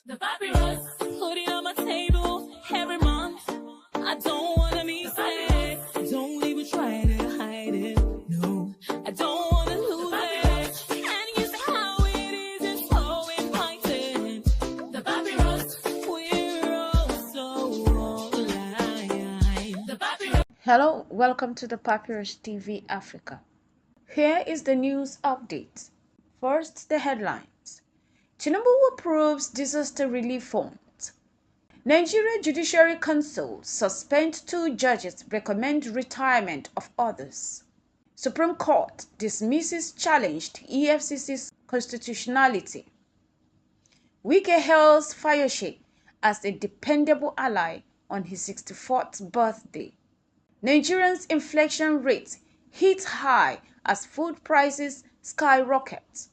The papyrus, putting on my table every month. I don't wanna be sad. Don't even try to hide it. No, I don't wanna lose it. And you see how it is, it's so inviting. The papyrus, we're all so alive. The papyrus. Hello, welcome to the Papyrus TV Africa. Here is the news update. First, the headlines. Tinubu approves disaster relief fund. Nigeria Judiciary Council suspend 2 judges, recommend retirement of others. Supreme Court dismisses challenged EFCC's constitutionality. Wike hails Fayose as a dependable ally on his 64th birthday. Nigerians' inflation rate hit high as food prices skyrocket.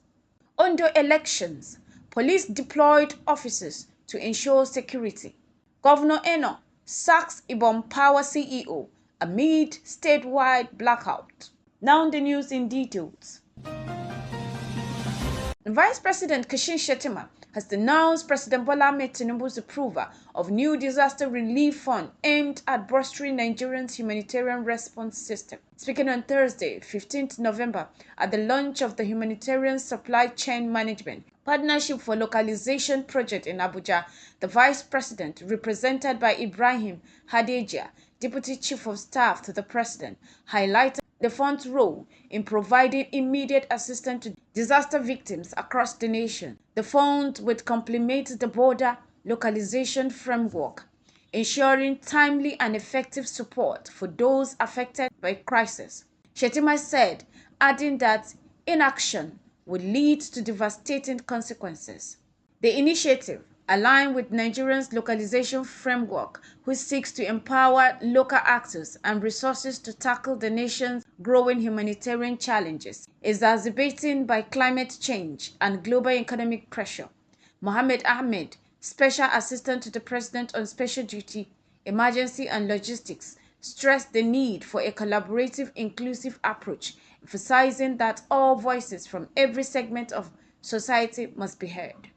Ondo elections, police deployed officers to ensure security. Governor Eno sacks Ibom Power CEO amid statewide blackout. Now the news in details. Vice President Kashim Shettima has denounced President Bola Ahmed Tinubu's approval of new disaster relief fund aimed at bolstering Nigeria's humanitarian response system. Speaking on Thursday, 15th November, at the launch of the Humanitarian Supply Chain Management Partnership for Localization project in Abuja, the Vice President, represented by Ibrahim Hadejia, Deputy Chief of Staff to the President, highlighted the fund's role in providing immediate assistance to disaster victims across the nation. The fund would complement the border localization framework, ensuring timely and effective support for those affected by crisis. Shettima said, adding that inaction would lead to devastating consequences. The initiative, aligned with Nigeria's localization framework, which seeks to empower local actors and resources to tackle the nation's growing humanitarian challenges, exacerbated by climate change and global economic pressure. Mohammed Ahmed, Special Assistant to the President on Special Duty, Emergency and Logistics, stressed the need for a collaborative, inclusive approach, emphasizing that all voices from every segment of society must be heard.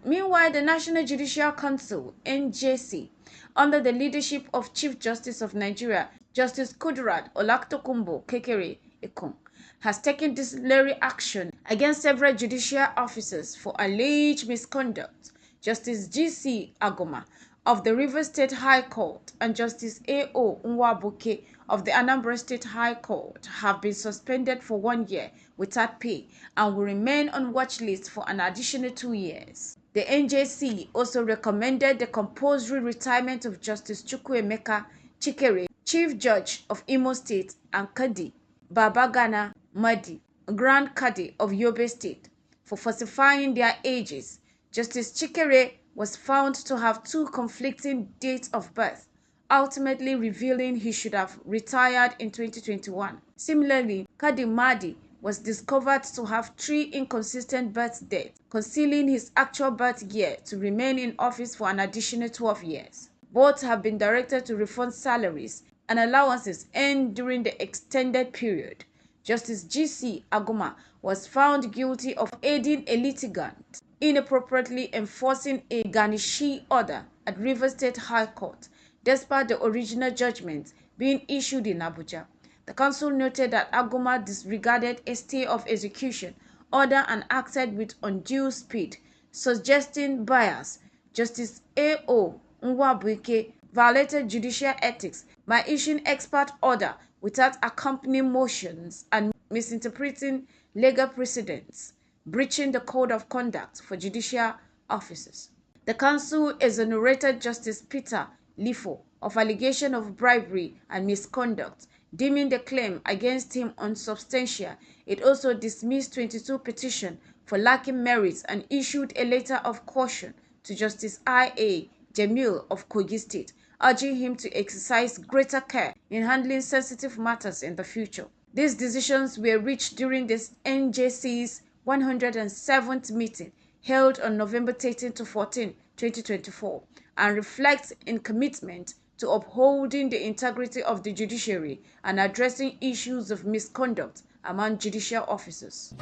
Meanwhile, the National Judicial Council, NJC, under the leadership of Chief Justice of Nigeria, Justice Kudirat Olaktokunbo Kekere Ekong, has taken disciplinary action against several judicial officers for alleged misconduct. Justice G.C. Agoma of the Rivers State High Court and Justice A.O. Nwabuke of the Anambra State High Court have been suspended for 1 year without pay and will remain on watch list for an additional 2 years. The NJC also recommended the compulsory retirement of Justice Chukwuemeka Chikere, Chief Judge of Imo State, and Kadi Babagana Madi, Grand Kadi of Yobe State, for falsifying their ages. Justice Chikere was found to have 2 conflicting dates of birth, ultimately revealing he should have retired in 2021. Similarly, Kadi Madi was discovered to have 3 inconsistent birth dates, concealing his actual birth year to remain in office for an additional 12 years. Both have been directed to refund salaries and allowances earned during the extended period. Justice G.C. Agoma was found guilty of aiding a litigant inappropriately enforcing a garnishee order at Rivers State High Court, despite the original judgment being issued in Abuja. The council noted that Agoma disregarded a stay of execution order and acted with undue speed, suggesting bias. Justice A.O. Nwabuike violated judicial ethics by issuing expert order without accompanying motions and misinterpreting legal precedents, breaching the code of conduct for judicial officers. The council exonerated Justice Peter Lifo of allegation of bribery and misconduct, deeming the claim against him unsubstantial. It also dismissed 22 petitions for lacking merits and issued a letter of caution to Justice I.A. Jamil of Kogi State, urging him to exercise greater care in handling sensitive matters in the future. These decisions were reached during this NJC's 107th meeting held on November 13 to 14, 2024, and reflect in commitment to upholding the integrity of the judiciary and addressing issues of misconduct among judicial officers.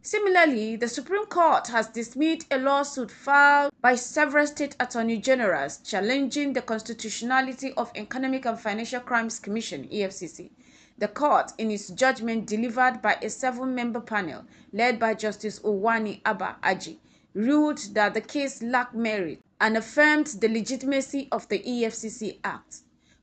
Similarly, the Supreme Court has dismissed a lawsuit filed by several state attorney generals challenging the constitutionality of Economic and Financial Crimes Commission (EFCC). The court, in its judgment delivered by a 7-member panel led by Justice Owani Abba Aji, ruled that the case lacked merit and affirmed the legitimacy of the EFCC Act.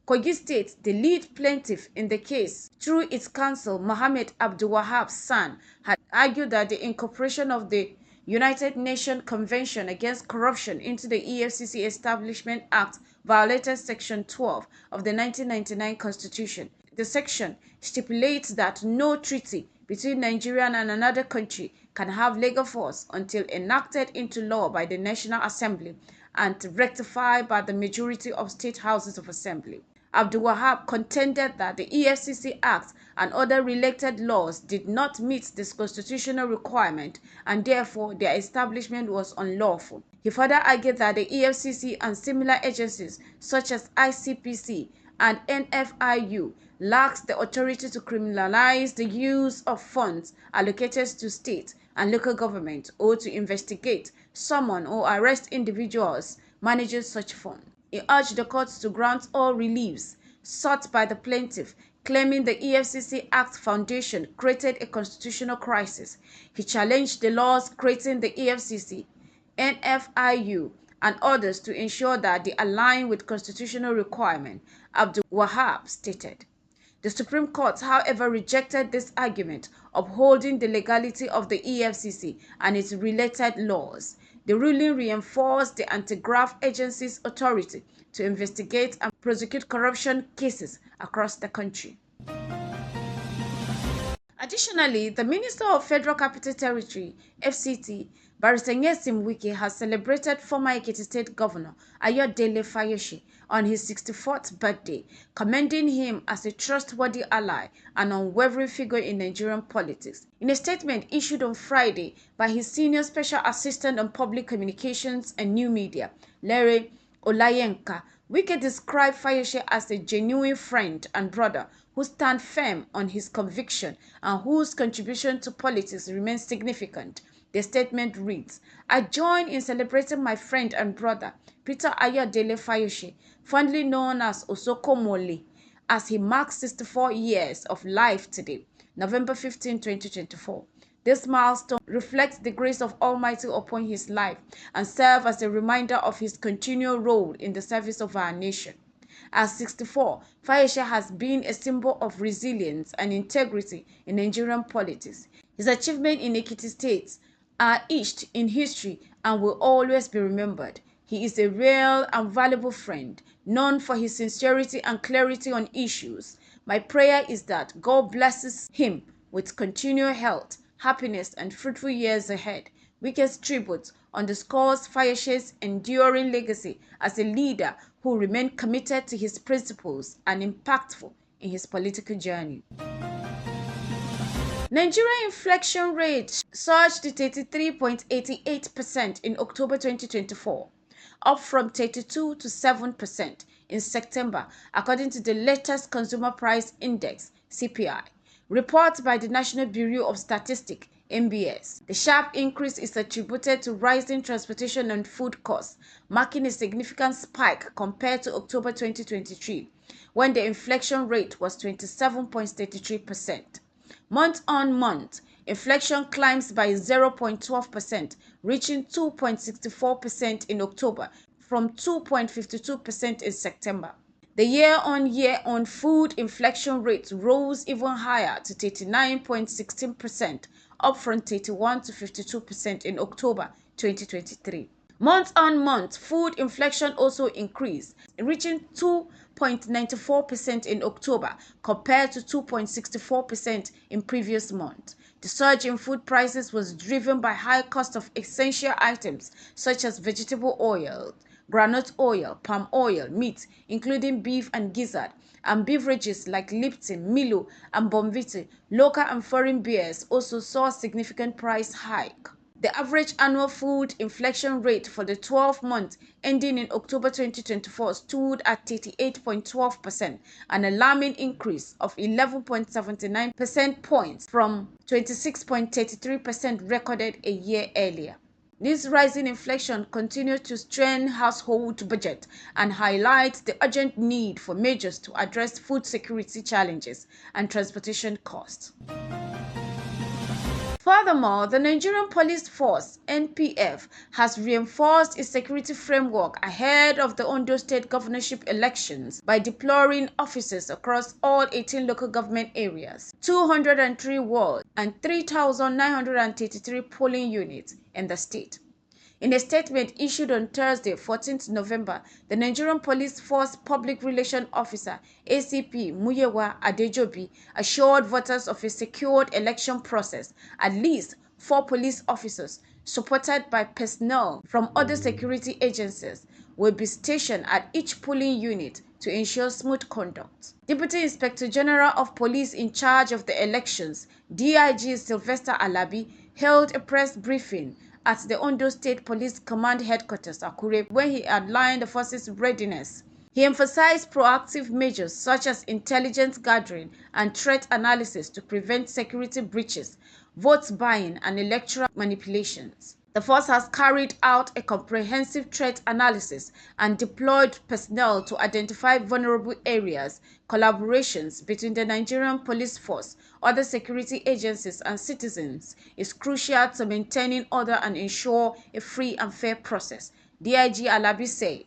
Kogi State, the lead plaintiff in the case, through its counsel Mohammed Abdul Wahab San, had argued that the incorporation of the United Nations Convention Against Corruption into the EFCC Establishment Act violated Section 12 of the 1999 Constitution. The section stipulates that no treaty between Nigeria and another country can have legal force until enacted into law by the National Assembly and ratified by the majority of state houses of assembly. Abdul Wahab contended that the EFCC Act and other related laws did not meet this constitutional requirement and therefore their establishment was unlawful. He further argued that the EFCC and similar agencies such as ICPC and NFIU lacks the authority to criminalize the use of funds allocated to state and local government or to investigate, summon or arrest individuals managing such funds. He urged the courts to grant all reliefs sought by the plaintiff, claiming the EFCC Act foundation created a constitutional crisis. He challenged the laws creating the EFCC, NFIU, and others to ensure that they align with constitutional requirements, Abdul Wahab stated. The Supreme Court, however, rejected this argument, upholding the legality of the EFCC and its related laws. The ruling reinforced the anti-graft agency's authority to investigate and prosecute corruption cases across the country. Additionally, the Minister of Federal Capital Territory, FCT, Barrister Nyesim Wike, has celebrated former Ekiti State Governor Ayodele Fayose on his 64th birthday, commending him as a trustworthy ally and unwavering figure in Nigerian politics. In a statement issued on Friday by his senior special assistant on public communications and new media, Larry Olayenka, Wike described Fayose as a genuine friend and brother who stands firm on his conviction and whose contribution to politics remains significant. The statement reads, "I join in celebrating my friend and brother, Peter Ayodele Fayose, fondly known as Osokomole, as he marks 64 years of life today, November 15, 2024. This milestone reflects the grace of Almighty upon his life and serves as a reminder of his continual role in the service of our nation. At 64, Fayose has been a symbol of resilience and integrity in Nigerian politics. His achievements in Ekiti State are etched in history and will always be remembered. He is a real and valuable friend, known for his sincerity and clarity on issues. My prayer is that God blesses him with continual health, happiness, and fruitful years ahead." Wike's tribute underscores Fayose's enduring legacy as a leader who remained committed to his principles and impactful in his political journey. Nigeria inflation rate surged to 33.88% in October 2024, up from 32 to 7% in September, according to the latest Consumer Price Index (CPI) report by the National Bureau of Statistics (NBS). The sharp increase is attributed to rising transportation and food costs, marking a significant spike compared to October 2023, when the inflation rate was 27.33%. Month-on-month, inflation climbs by 0.12%, reaching 2.64% in October from 2.52% in September. The year-on-year on food inflation rate rose even higher to 39.16%, up from 31 to 52% in October 2023. Month-on-month, food inflation also increased, reaching 2.94% in October compared to 2.64% in previous month. The surge in food prices was driven by high cost of essential items such as vegetable oil, groundnut oil, palm oil, meat, including beef and gizzard, and beverages like Lipton, Milo, and Bonvita. Local and foreign beers also saw a significant price hike. The average annual food inflation rate for the 12 months ending in October 2024 stood at 38.12%, an alarming increase of 11.79 percent points from 26.33% recorded a year earlier. This rising inflation continues to strain household budget and highlights the urgent need for measures to address food security challenges and transportation costs. Furthermore, the Nigerian Police Force (NPF) has reinforced its security framework ahead of the Ondo State governorship elections by deploying officers across all 18 local government areas, 203 wards, and 3,933 polling units in the state. In a statement issued on Thursday, 14th November, the Nigerian Police Force Public Relations Officer ACP Muyewa Adejobi assured voters of a secured election process. At least 4 police officers, supported by personnel from other security agencies, will be stationed at each polling unit to ensure smooth conduct. Deputy Inspector General of Police in charge of the elections, DIG Sylvester Alabi, held a press briefing at the Ondo State Police Command Headquarters, Akure, where he outlined the force's readiness. He emphasized proactive measures such as intelligence gathering and threat analysis to prevent security breaches, vote buying, and electoral manipulations. The force has carried out a comprehensive threat analysis and deployed personnel to identify vulnerable areas. Collaborations between the Nigerian Police Force, other security agencies, and citizens is crucial to maintaining order and ensure a free and fair process, DIG Alabi said.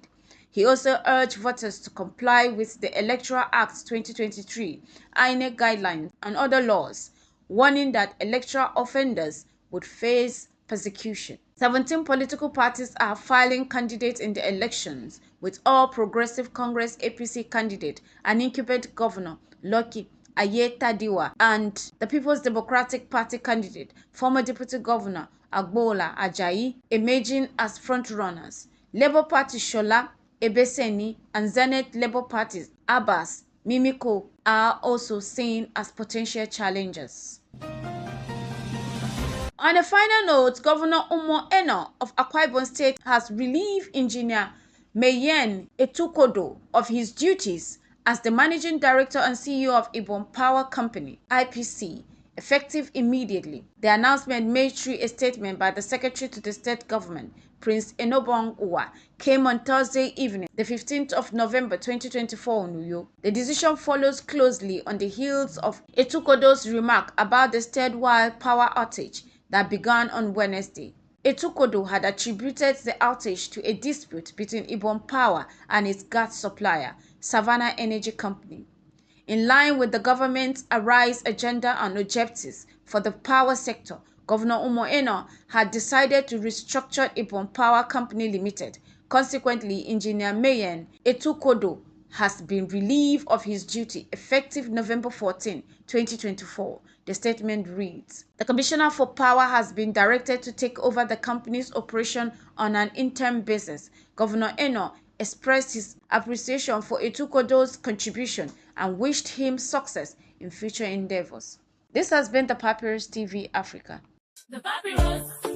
He also urged voters to comply with the Electoral Act 2023, INEC guidelines, and other laws, warning that electoral offenders would face persecution. 17 political parties are filing candidates in the elections, with All Progressive Congress APC candidate and incumbent governor Lucky Ayetadiwa and the People's Democratic Party candidate, former Deputy Governor Agbola Ajayi, emerging as frontrunners. Labour Party Shola Ebeseni and Zenith Labour Party's Abbas Mimiko are also seen as potential challengers. On a final note, Governor Umo Eno of Akwa Ibom State has relieved Engineer Mayen Etukodo of his duties as the Managing Director and CEO of Ibom Power Company, IPC, effective immediately. The announcement, made through a statement by the Secretary to the State Government, Prince Enobong Uwa, came on Thursday evening, the 15th of November 2024 in Uyo. The decision follows closely on the heels of Etukodo's remark about the statewide power outage that began on Wednesday. Etukodo had attributed the outage to a dispute between Ibom Power and its gas supplier, Savannah Energy Company. In line with the government's Arise agenda and objectives for the power sector, Governor Umo Eno had decided to restructure Ibom Power Company Limited. Consequently, Engineer Mayen Etukodo has been relieved of his duty effective November 14, 2024. The statement reads, "The Commissioner for Power has been directed to take over the company's operation on an interim basis." Governor Eno expressed his appreciation for Etukodo's contribution and wished him success in future endeavors. This has been the Papyrus TV Africa. The Papyrus.